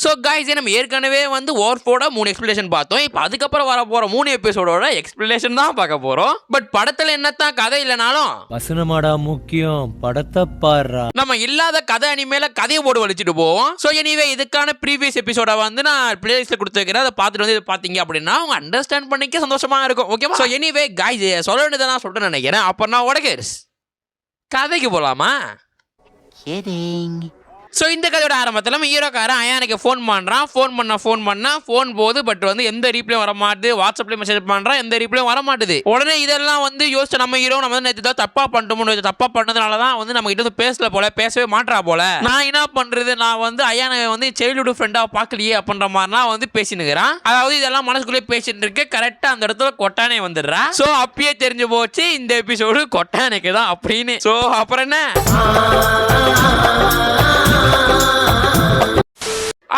So guys நம்ம ஏற்கனவே வந்து ஓர்ஃபோட 3 எக்ஸ்பிளேஷன் பார்த்தோம். இப்போ அதுக்கப்புறம் வர போகிற 3 எபிசோடோட எக்ஸ்பிளேஷன் தான் பார்க்க போகிறோம். பட் படத்தில் என்னத்தான் கதை இல்லைனாலும் வசனமாடா முக்கியம், படத்தை பாடுறா. நம்ம இல்லாத கதை அனிமேல கதையை போட்டு வலிச்சுட்டு போவோம். ஸோ எனிவே இதுக்கான ப்ரீவியஸ் எபிசோட வந்து நான் பிளேலிஸ்ட்டில் கொடுத்து வைக்கிறேன். அதை பார்த்துட்டு வந்து பார்த்தீங்க அப்படின்னா அவங்க அண்டர்ஸ்டாண்ட் பண்ணிக்க சந்தோஷமா இருக்கும். ஓகேவா? ஸோ எனிவே காய்ஸ் சொல்ல வேண்டியதை நான் சொல்லிட்டு நினைக்கிறேன். அப்போ நான் உடகேர்ஸ் கதைக்கு போகலாமா? ஸோ இந்த கதையோட ஆரம்பத்தில் நம்ம ஹீரோக்காரன் அயானுக்கு ஃபோன் பண்ணுறான். ஃபோன் பண்ணால் போகுது. பட் வந்து எந்த ரீப்ளையும் வர மாட்டுது. வாட்ஸ்அப்லேயும் மெசேஜ் பண்ணுறான், எந்த ரீப்ளையும் வர மாட்டுது. உடனே இதெல்லாம் வந்து யோசிச்சு நம்ம ஹீரோ நம்ம வந்து நேற்று தான் தப்பாக பண்ணிட்டோம்னு தப்பாக பண்ணதுனால தான் வந்து நம்ம கிட்ட வந்து பேசல போல, பேசவே மாட்டா போல. நான் என்ன பண்ணுறது, நான் வந்து அயானை வந்து சைல்டுஹுட் ஃப்ரெண்டாக பார்க்கலையே அப்படின்ற மாதிரிலாம் வந்து பேசினுக்கிறான். அதாவது இதெல்லாம் மனசுக்குள்ளே பேசிட்டு இருக்கு. கரெக்டாக அந்த இடத்துல கொட்டானே வந்துடுறா. ஸோ அப்பயே தெரிஞ்சு போச்சு இந்த எபிசோடு கொட்டானைக்கு தான் அப்படின்னு. ஸோ அப்புறம் என்ன,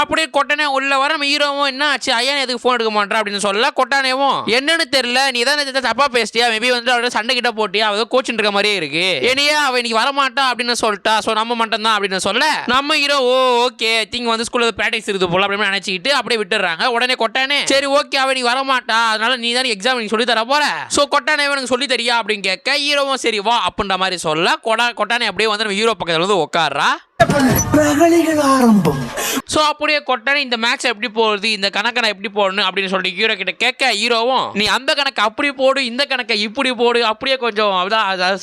அப்படியே கொட்டானே உள்ள வர நம்ம ஹீரோவும் என்ன ஆச்சு ஐயானே எதுக்கு ஃபோன் எடுக்க மாட்டேன் அப்படின்னு சொல்ல, கொட்டானேவும் என்னன்னு தெரியல, நீ தான் தப்பா பேசிட்டியா, மேபி வந்து அவரோட சண்டை கிட்ட போட்டியா, அவ கோச்சின் இருக்க மாதிரியே இருக்கு, என்னையா அவ இன்னைக்கு வரமாட்டா அப்படின்னு சொல்லிட்டா, ஸோ நம்ம மட்டும் தான் அப்படின்னு சொல்ல நம்ம ஹீரோ ஓகே திங்க் வந்து ஸ்கூல்ல ப்ராக்டிஸ் இருக்குது போல அப்படின்னு நினைச்சிட்டு அப்படியே விட்டுறாங்க. உடனே கொட்டானே சரி ஓகே அவ நீ வரமாட்டா, அதனால நீ தான் எக்ஸாம் நீ சொல்லி தர போற, ஸோ கொட்டானே எனக்கு சொல்லி தரியா அப்படின்னு கேட்க ஹீரோவும் சரி வா அப்படின்ற மாதிரி சொல்ல கொட்டானே அப்படியே வந்து நம்ம ஹீரோ பக்கத்துல வந்து உட்கார்றா. சோ அப்படியே கொட்டானே இந்த மேக்ஸ் எப்படி போடுறது, இந்த கணக்கை எப்படி போடணும் அப்படின்னு சொல்லி ஹீரோ கிட்ட கேட்க ஹீரோவும் நீ அந்த கணக்கு அப்படி போடு, இந்த கணக்கை இப்படி போடு, அப்படியே கொஞ்சம்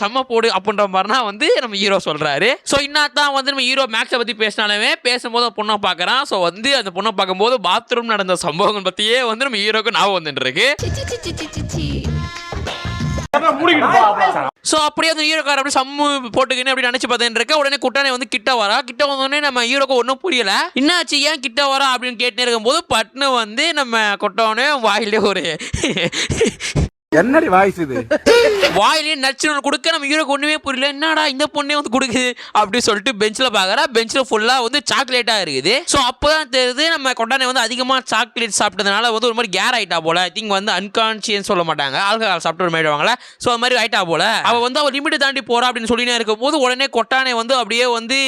செம்ம போடு அப்படின்ற மாதிரினா வந்து நம்ம ஹீரோ சொல்றாரு. சோ இன்னதான் வந்து நம்ம ஹீரோ மேக்ஸை பத்தி பேசினாலுமே பேசும்போது பொண்ணை பாக்குறான். சோ வந்து அந்த பொண்ணை பார்க்கும்போது பாத்ரூம் நடந்த சம்பவங்கள் பத்தியே வந்து நம்ம ஹீரோக்கு ஞாபகம் வந்துட்டு இருக்கு. சோ அப்படியே அந்த ஹீரோக்கார அப்படி சம்மு போட்டுக்கின்னு அப்படி நினைச்சு பார்த்தேன் இருக்க. உடனே குட்டானே வந்து கிட்ட வரா. கிட்ட வந்தோடனே நம்ம ஹீரோக்கு ஒன்றும் புரியல, என்னாச்சு ஏன் கிட்ட வரா அப்படின்னு கேட்டுனே இருக்கும்போது பட்னு வந்து நம்ம கொட்டோனே வாயிலே ஒரு என்னடி வாய்ஸ் இது, வாயிலே நச்சு கொடுக்க நம்ம ஹீரோக்கு ஒண்ணுமே புரியல, என்னடா இந்த பொண்ணே வந்து கொடுக்குது அப்படி சொல்லிட்டு பெஞ்சில் பார்க்குறா. பெஞ்சில் ஃபுல்லாக வந்து சாக்லேட்டாக இருக்குது. ஸோ அப்போ தான் தெரியுது நம்ம கொண்டானே வந்து அதிகமாக சாக்லேட் சாப்பிட்டதுனால வந்து ஒரு மாதிரி கேர் ஆகிட்டா போல. ஐ திங்க் வந்து அன்கான்ஷியஸ் சொல்ல மாட்டாங்க, ஆல்கஹால் சாப்பிட்டு ஒரு மாதிரி ஆயிடுவாங்களே, ஸோ அது மாதிரி ஆயிட்டா போல. அவள் வந்து அவள் லிமிட் தாண்டி போறா அப்படின்னு சொல்லினே இருக்கும் போது உடனே கொட்டானே வந்து அப்படியே வந்து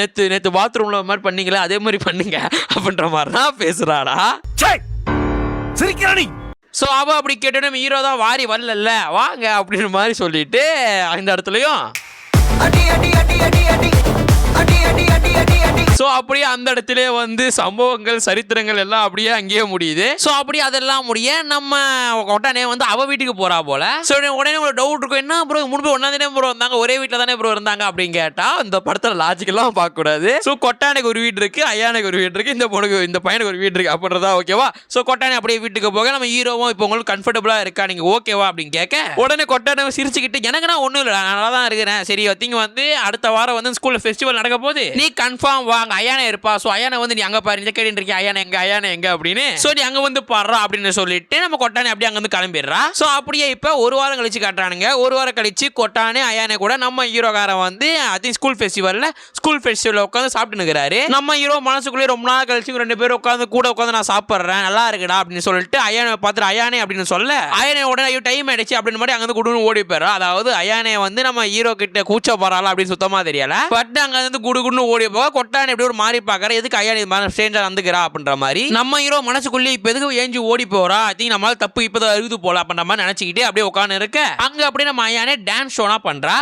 நேற்று பாத்ரூமில் மாதிரி பண்ணீங்களே அதே மாதிரி பண்ணுங்க அப்படின்ற மாதிரி தான் பேசுகிறாடா. சிரிக்கிறானி. ஸோ அவள் அப்படி கேட்டோன்னே நம்ம ஹீரோ தான் வாரி வரல வாங்க அப்படின்ற மாதிரி சொல்லிட்டு இந்த இடத்துலையும் ஸோ அப்படியே அந்த இடத்துல வந்து சம்பவங்கள் சரித்திரங்கள் எல்லாம் அப்படியே அங்கேயே முடியுது. ஸோ அப்படியே அதெல்லாம் முடிய நம்ம கொட்டானே வந்து அவ வீட்டுக்கு போறா போல. ஸோ உடனே ஒரு டவுட் இருக்கும், என்ன ப்ரோ முன்பு ஒன்னாந்தே ப்ரோ இருந்தாங்க, ஒரே வீட்டில் தானே ப்ரோ இருந்தாங்க அப்படின்னு கேட்டா இந்த படத்தில் லாஜிக்கெல்லாம் பார்க்கக்கூடாது. ஸோ கொட்டானுக்கு ஒரு வீடு இருக்கு, ஐயானுக்கு ஒரு வீடு இருக்கு, இந்த பையனுக்கு ஒரு வீடு இருக்கு அப்படின்றதா ஓகேவா. ஸோ கொட்டானே அப்படியே வீட்டுக்கு போக நம்ம ஹீரோவும் இப்போ உங்களுக்கு கம்ஃபர்டபுளா இருக்கா, நீங்க ஓகேவா அப்படின்னு கேட்க உடனே கொட்டானே சிரிச்சுக்கிட்டு எனக்கு நான் ஒன்றும் இல்லை நல்லா தான் இருக்கிறேன், சரி திங்க வந்து அடுத்த வாரம் வந்து ஸ்கூல்ல ஃபெஸ்டிவல் நடக்க போகுது, நீ கன்ஃபார்ம் வாங்க அயானே இருப்பா, சோ அயானை வந்து நீ அங்க பாரு இந்த கேட்டு இருக்கீங்க அயானை எங்க அப்படின்னு, சோ நீ அங்க வந்து பாடுறா அப்படின்னு சொல்லிட்டு நம்ம கொட்டானே அப்படியே அங்க வந்து கிளம்பிடுறா. சோ அப்படியே இப்ப ஒரு வாரம் கழிச்சு காட்டுறானுங்க. ஒரு வாரம் கழிச்சு கொட்டானே அயானே கூட நம்ம ஹீரோக்காரன் வந்து அது ஸ்கூல் ஃபெஸ்டிவல்ல உட்காந்து சாப்பிட்டு நிற்கிறாரு. நம்ம ஹீரோ மனசுக்குள்ளே ரொம்ப நாள் கழிச்சு 2 பேரும் உட்காந்து நான் சாப்பிட்றேன் நல்லா இருக்குடா அப்படின்னு சொல்லிட்டு அயானை பார்த்துட்டு அயானே அப்படின்னு சொல்ல அயானே உடனே டைம் ஆயிடுச்சு அப்படின்னு மாதிரி அங்க வந்து குடுன்னு ஓடி போயிடுறா. அதாவது அயானே வந்து நம்ம ஹீரோ கிட்ட கூச்ச போறாளா அப்படின்னு சுத்தமா தெரியல. பட் அங்க வந்து குடுன்னு ஓடி போக கொட்டானே எப்படி ஒரு மாறி பாக்குற எதுக்கு ஐயானே ஸ்ட்ரேஞ்சா வந்துக்கிறா அப்படின்ற மாதிரி நம்ம ஹீரோ மனசுக்குள்ளே இப்ப எதுக்கு ஏஞ்சி ஓடி போறா, ஐ திங்க் நம்மளால தப்பு இப்பதான் அழுது போல அப்படின்ற மாதிரி நினைச்சுக்கிட்டு அப்படியே உட்காந்து இருக்க அங்க அப்படியே நம்ம ஐயானே டான்ஸ் ஷோனா பண்றா.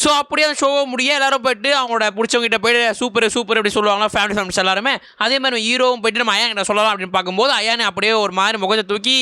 ஸோ அப்படியே அந்த ஷோவை முடிய எல்லாரும் போயிட்டு அவங்களோட பிடிச்சவங்க கிட்ட போயிட்டு சூப்பர் அப்படி சொல்லுவாங்களா ஃபேமிலி ஃப்ரெண்ட்ஸ் எல்லாருமே. அதே மாதிரி ஹீரோவும் போயிட்டு நம்ம ஐயா சொல்லலாம் அப்படின்னு பார்க்கும்போது ஐயானே அப்படியே ஒரு மாதிரி முகத்தை தூக்கி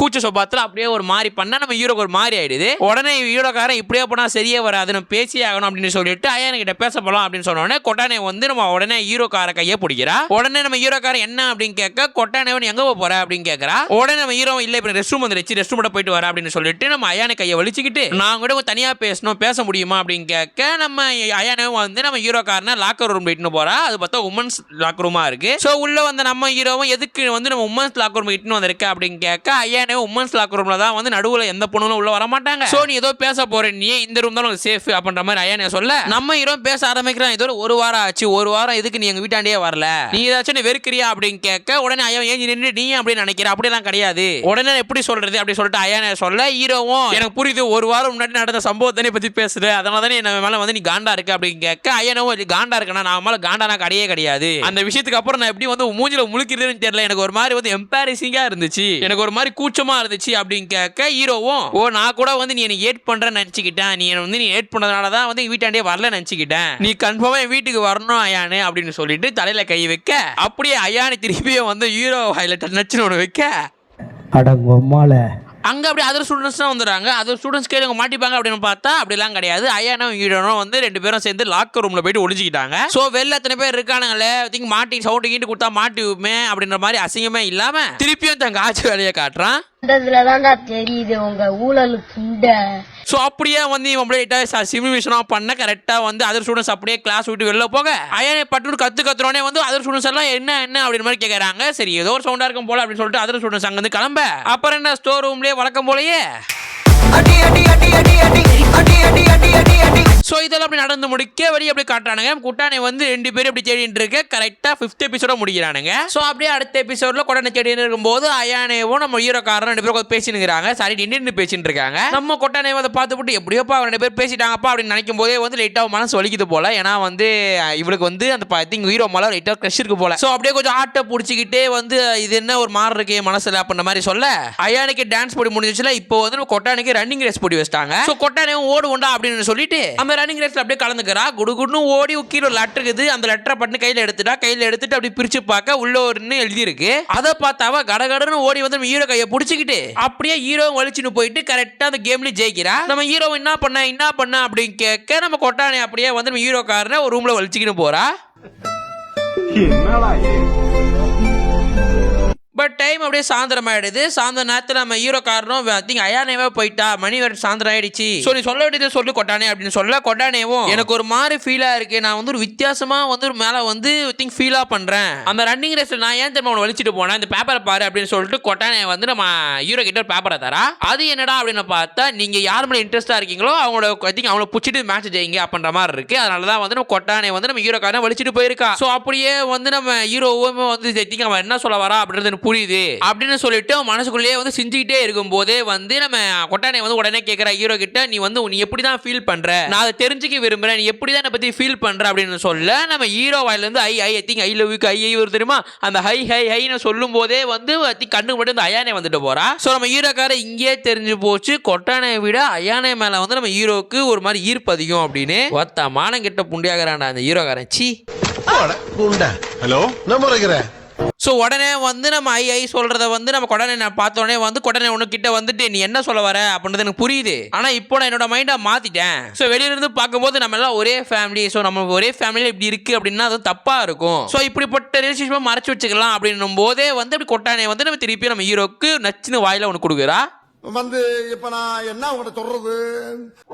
கூச்ச சொபாத்தில் அப்படியே ஒரு மாதிரி பண்ணா நம்ம ஹீரோக்கு ஒரு மாதிரி ஆயிடுது. உடனே ஹீரோக்காரன் இப்படியே போனால் சரியே வராது, நம்ம பேசியே ஆகணும் அப்படின்னு சொல்லிட்டு ஐயானே கிட்ட பேச போகலாம் அப்படின்னு சொன்னோடனே கொட்டானே வந்து நம்ம உடனே ஹீரோக்கார கையை பிடிக்கிறா. உடனே நம்ம ஹீரோக்காரன் என்ன அப்படின்னு கேட்க கொட்டானே எங்க போற அப்படின்னு கேட்கறா. உடனே நம்ம ஹீரோ இல்லை இப்போ ரெஸ்ட் ரூம் வந்துருச்சு, ரெஸ்ட் ரூம் போயிட்டு வர அப்படின்னு சொல்லிட்டு நம்ம ஐயானே கையை வலிச்சுக்கிட்டு நான் கூட தனியாக பேச முடியுமா அப்படின்னு கேட்க நம்ம அயானே வந்து நம்ம ஹீரோக்காரனை லாக்கர் ரூம் இட்டுன்னு போறா. அது பார்த்தா உமன்ஸ் லாக்கர் ரூமா இருக்கு. ஸோ உள்ள வந்து நம்ம ஹீரோவும் எதுக்கு வந்து நம்ம உமன்ஸ் லாக்கர் ரூம் இட்டுன்னு வந்திருக்க அப்படின்னு கேட்க ஐயானே உமன்ஸ் லாக்கர் ரூம்ல தான் வந்து நடுவில் எந்த பொண்ணும் உள்ள வர மாட்டாங்க, ஸோ நீ ஏதோ பேச போற நீ இந்த ரூம் தான் சேஃப் அப்படின்ற மாதிரி ஐயானே சொல்ல நம்ம ஹீரோ பேச ஆரம்பிக்கிறான். இதோ ஒரு வாரம் ஆச்சு, ஒரு வாரம் எதுக்கு நீ எங்க வீட்டாண்டே வரல, நீ ஏதாச்சும் வெறுக்கிறியா அப்படின்னு கேட்க உடனே ஐயா ஏன் நின்று நீ அப்படின்னு நினைக்கிற, அப்படியெல்லாம் கிடையாது, உடனே எப்படி சொல்றது அப்படி சொல்லிட்டு ஐயானே சொல்ல ஹீரோவும் எனக்கு புரியுது ஒரு வாரம் முன்னாடி நடந்த சம்பவத்தை பத்தி பேசுற அதனால தானே என்ன மேல வந்து நீ காண்டா இருக்க அப்படின்னு கேட்க ஐயனவும் காண்டா இருக்கனா நான் மேல காண்டானா கிடையாது. அந்த விஷயத்துக்கு அப்புறம் நான் எப்படி வந்து மூஞ்சில முழுக்கிறதுன்னு தெரியல, எனக்கு ஒரு மாதிரி வந்து எம்பாரசிங்கா இருந்துச்சு, எனக்கு ஒரு மாதிரி கூச்சமா இருந்துச்சு அப்படின்னு கேட்க ஹீரோவும் நான் கூட வந்து நீ எனக்கு ஏட் பண்றேன்னு நினைச்சுக்கிட்டேன், நீ ஏட் பண்ணதுனால தான் வந்து வீட்டாண்டே வரல நினைச்சுக்கிட்டேன், நீ கன்ஃபார்மா என் வீட்டுக்கு வரணும் ஐயானு அப்படின்னு சொல்லிட்டு தலையில கை வைக்க அப்படியே ஐயானு திருப்பியும் வந்து ஹீரோ வாயில நச்சுன்னு ஒன்று வைக்க அடங்கொம்மால அங்கே அப்படி அதர் ஸ்டூடெண்ட்ஸ் தான் வந்துடுறாங்க. அதர் ஸ்டூடெண்ட்ஸ் கேட்டு அவங்க மாட்டிப்பாங்க அப்படின்னு பார்த்தா அப்படிலாம் கிடையாது. ஐயானும் ஹீரோனும் வந்து 2 பேரும் சேர்ந்து லாக்கர் ரூமில் போயிட்டு ஒளிஞ்சிக்கிட்டாங்க. ஸோ வெளில எத்தனை பேர் இருக்கானுங்களே திங்க் மாட்டி சவுண்டு கீட்டு கொடுத்தா மாட்டிவுமே அப்படின்ற மாதிரி அசிங்கமே இல்லாமல் திருப்பியும் தங்க ஆட்சி வேலையை காட்டுறான். தெரியுது உங்க ஊழல் புண்டை. ஸோ அப்படியே வந்து இவன் அப்படியே சிமுலேஷனாக பண்ண கரெக்டாக வந்து அதர் ஸ்டூடெண்ட்ஸ் அப்படியே கிளாஸ் விட்டு வெளில போக ஐயானே பட்டு கற்றுறோன்னே வந்து அதர் ஸ்டூடெண்ட்ஸ் எல்லாம் என்ன அப்படின்னு மாதிரி கேட்குறாங்க. சரி ஏதோ ஒரு சவுண்டாக இருக்கும் போல அப்படின்னு சொல்லிட்டு அதர் ஸ்டூடெண்ட்ஸ் அங்கேருந்து கிளம்ப அப்புறம் என்ன ஸ்டோர் ரூம்லேயே வழக்கம் போலயே ஸோ இதெல்லாம் அப்படி நடந்து முடிக்க வெளியே அப்படி காட்டுறானுங்க. குட்டானை வந்து 2 பேரும் அப்படி தேடிட்டு இருக்க கரெக்டாக 5th எபிசோட முடிக்கிறானுங்க. ஸோ அப்படியே அடுத்த எபிசோட்ல கொட்டானை தேடிட்டு இருக்கும்போது ஐயானேவும் நம்ம ஹீரோக்காரன் 2 பேரும் பேசினுங்கிறாங்க. சாரி நின்று பேசிட்டு இருக்காங்க. நம்ம கொட்டானை அதை பார்த்துட்டு எப்படியோப்பா 2 பேர் பேசிட்டாங்கப்பா அப்படின்னு நினைக்கும் போதே வந்து லைட்டாக மனசு வலிக்குது போல. ஏன்னா வந்து இவளுக்கு வந்து அந்த திங் ஹீரோ மேலே லைட்டாக க்ரஷ் இருக்கு போல. ஸோ அப்படியே கொஞ்சம் ஆட்டை பிடிச்சிக்கிட்டே வந்து இது என்ன ஒரு மாறு இருக்கு மனசுல அப்படின்ற மாதிரி சொல்ல ஐயானுக்கு டான்ஸ் போடி முடிஞ்சிச்சுல. இப்போ வந்து கொட்டானுக்கு ரன்னிங் ரேஸ் போடி வச்சிட்டாங்க. ஸோ கொட்டானையும் ஓடுவோண்டா அப்படின்னு சொல்லிட்டு அந்த ரன்னிங் ரேஸ்ல அப்படியே கலந்துக்கிறா. குடுகுடுன்னு ஓடி கீழே ஒரு லெட்டர் இருக்குது. அந்த லெட்டரை பட்டு கையில எடுத்துட்டு அப்படி பிரிச்சு பார்க்க உள்ள ஒன்னு எழுதி இருக்கு. அதை பார்த்தாவ கடகடன்னு ஓடி வந்து ஹீரோ கையை பிடிச்சிக்கிட்டு அப்படியே ஹீரோ வலிச்சுன்னு போயிட்டு கரெக்டா அந்த கேம்ல ஜெயிக்கிறா. நம்ம ஹீரோ என்ன பண்ண அப்படின்னு கேட்க நம்ம கொட்டானை அப்படியே வந்து ஹீரோக்காரனை ஒரு ரூம்ல வலிச்சுக்கிட்டு போறா. பட் டைம் அப்படியே சாயந்தரம் ஆயிடுது. சாயந்தரம் நேரத்தில் நம்ம ஹீரோக்காரனும் ஐயானேவே போயிட்டா, மணி வேறு சாயந்தரம் ஆயிடுச்சு. ஸோ நீ சொல்ல வேண்டியது சொல்லு கொட்டானே அப்படின்னு சொல்ல கொட்டானேவும் எனக்கு ஒரு மாதிரி ஃபீலா இருக்கு, நான் வந்து ஒரு வித்தியாசமா வந்து ஒரு மேல வந்து ஃபீலா பண்றேன். அந்த ரன்னிங் ரேஸ்ல நான் ஏன் திரும்ப வலிச்சுட்டு போனேன், இந்த பேப்பரை பாரு அப்படின்னு சொல்லிட்டு கொட்டானே வந்து நம்ம ஹீரோ கிட்ட ஒரு பேப்பரை தரா. அது என்னடா அப்படின்னு பார்த்தா நீங்க யார் மேலே இன்ட்ரெஸ்டா இருக்கீங்களோ அவங்களோட அவங்கள பிடிச்சிட்டு மேட்ச் ஜெயிங்க அப்படின்ற மாதிரி இருக்கு. அதனாலதான் வந்து நம்ம கொட்டானே வந்து நம்ம ஹீரோக்காரனை வலிச்சுட்டு போயிருக்கா. ஸோ அப்படியே வந்து நம்ம ஹீரோவும் வந்து அவன் என்ன சொல்ல வரா அப்படின்றது புரியுது அப்படின்னு சொல்லிட்டு மனசுக்குள்ளேயே வந்து செஞ்சுக்கிட்டே இருக்கும் போதே வந்து நம்ம கொட்டானை வந்து உடனே கேட்கிற ஹீரோ கிட்ட நீ எப்படிதான் ஃபீல் பண்ற, நான் அதை தெரிஞ்சுக்க விரும்புறேன், நீ எப்படிதான் என்னை பத்தி ஃபீல் பண்ற அப்படின்னு சொல்ல நம்ம ஹீரோ வாயில இருந்து ஐ லவ் யூ ஐ தெரியுமா அந்த ஹைன்னு சொல்லும் போதே வந்து கண்ணு மட்டும் இந்த ஐயானே வந்துட்டு போறா. ஸோ நம்ம ஹீரோக்கார இங்கே தெரிஞ்சு போச்சு கொட்டானை விட ஐயானே மேல வந்து நம்ம ஹீரோக்கு ஒரு மாதிரி ஈர்ப்பு அதிகம் அப்படின்னு. ஒத்த மானம் கிட்ட புண்டியாகிறான்டா அந்த ஹீரோக்காரன். சி ஹலோ நம்ம ஸோ உடனே வந்து நம்ம ஐ சொல்றத வந்து நம்ம கொடனை நான் பார்த்தோடனே வந்து கொடனை ஒன்று கிட்ட வந்துட்டு நீ என்ன சொல்ல வர அப்படின்றது எனக்கு புரியுது, ஆனால் இப்போ நான் என்னோட மைண்டை மாத்திட்டேன். ஸோ வெளியிலிருந்து பார்க்கும்போது நம்ம எல்லாம் ஒரே ஃபேமிலி, ஸோ நம்ம ஒரே ஃபேமிலியில் இப்படி இருக்கு அப்படின்னா அது தப்பா இருக்கும். ஸோ இப்படிப்பட்ட ரிலேஷன்ஷிப்பை மறைச்சு வச்சுக்கலாம் அப்படின்னும் போதே வந்து அப்படி கொட்டானை வந்து நம்ம திருப்பி நம்ம ஹீரோக்கு நச்சுன்னு வாயில ஒன்று கொடுக்குறா. வந்து இப்ப நான் என்ன உங்கள்கிட்ட சொல்றது.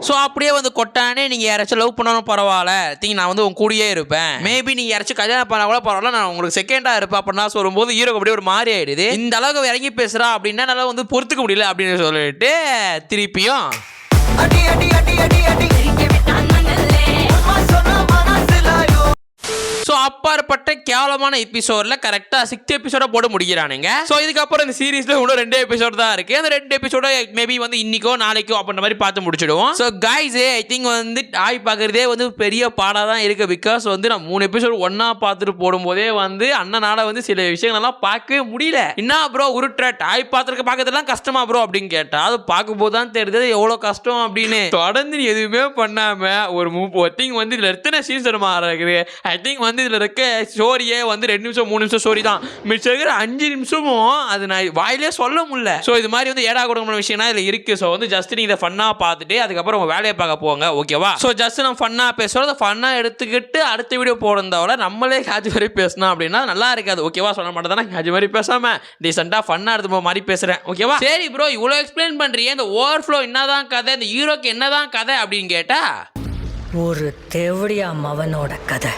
ஸோ அப்படியே வந்து கொட்டானே நீங்க யாராச்சும் லவ் பண்ணாலும் பரவாயில்ல, நான் வந்து உங்க கூடயே இருப்பேன், மேபி நீங்க யாராச்சும் கல்யாணம் பண்ணா கூட பரவாயில்ல, நான் உங்களுக்கு செகண்டா இருப்பேன் அப்படின்னா சொல்லும்போது ஹீரோ அப்படியே ஒரு மாறி ஆயிடுது. இந்த அளவுக்கு இறங்கி பேசுறா அப்படின்னா நல்லா வந்து பொறுத்துக்க முடியல அப்படின்னு சொல்லிட்டு திருப்பியும் ஸோ அப்பாற்பட்ட கேவலமான எபிசோட்ல கரெக்டாக 6th எபிசோட போட முடிக்கிறானுங்க. ஸோ இதுக்கப்புறம் இந்த சீரீஸ்ல இன்னும் 2 எபிசோட் தான் இருக்கு. அந்த 2 எபிசோட மேபி வந்து இன்னைக்கோ நாளைக்கோ அப்படின்ற மாதிரி பார்த்து முடிச்சிடுவோம். ஸோ கைஸ் ஐ திங்க் வந்து ஆய் பார்க்கறதே வந்து பெரிய பாடாக தான் இருக்கு. பிகாஸ் வந்து நான் 3 எபிசோட் ஒன்னா பார்த்துட்டு போடும்போதே வந்து அண்ணனால வந்து சில விஷயங்கள்லாம் பார்க்கவே முடியல. என்ன ப்ரோ உருட்டுற ஆய் பார்க்கறதுலாம் கஷ்டமா ப்ரோ அப்படின்னு கேட்டா அது பார்க்கும்போது தான் தெரியுது எவ்வளோ கஷ்டம் அப்படின்னு. தொடர்ந்து எதுவுமே பண்ணாம ஒரு திங் வந்து இதுல எத்தனை சீசன் இருக்குது. ஐ திங்க் வந்து இதுல இருக்க ஸ்டோரியே வந்து 2 நிமிஷம் 3 நிமிஷம் ஸ்டோரி தான், மிச்சம் இருக்கிற 5 நிமிஷமும் அது நான் வாயிலே சொல்ல முடியல. ஸோ இது மாதிரி வந்து ஏடா கொடுக்கணும் விஷயம்னா இதுல இருக்கு. ஸோ வந்து ஜஸ்ட் நீங்க இதை ஃபன்னா பார்த்துட்டு அதுக்கப்புறம் உங்க வேலையை பார்க்க போங்க, ஓகேவா? ஸோ ஜஸ்ட் நம்ம ஃபன்னா பேசுறோம், ஃபன்னா எடுத்துக்கிட்டு அடுத்த வீடியோ போடுறதோட நம்மளே காஜி மாதிரி பேசணும் அப்படின்னா நல்லா இருக்காது, ஓகேவா? சொல்ல மாட்டேன் தானே காஜி மாதிரி பேசாம டீசெண்டா ஃபன்னா எடுத்து மாதிரி பேசுறேன், ஓகேவா? சரி ப்ரோ இவ்வளோ எக்ஸ்பிளைன் பண்றீங்க, இந்த ஓவர்ஃப்ளோ என்னதான் கதை, இந்த ஹீரோக்கு என்னதான் கதை அப்படின்னு கேட்டா ஒரு தேவடியா மவனோட கதை.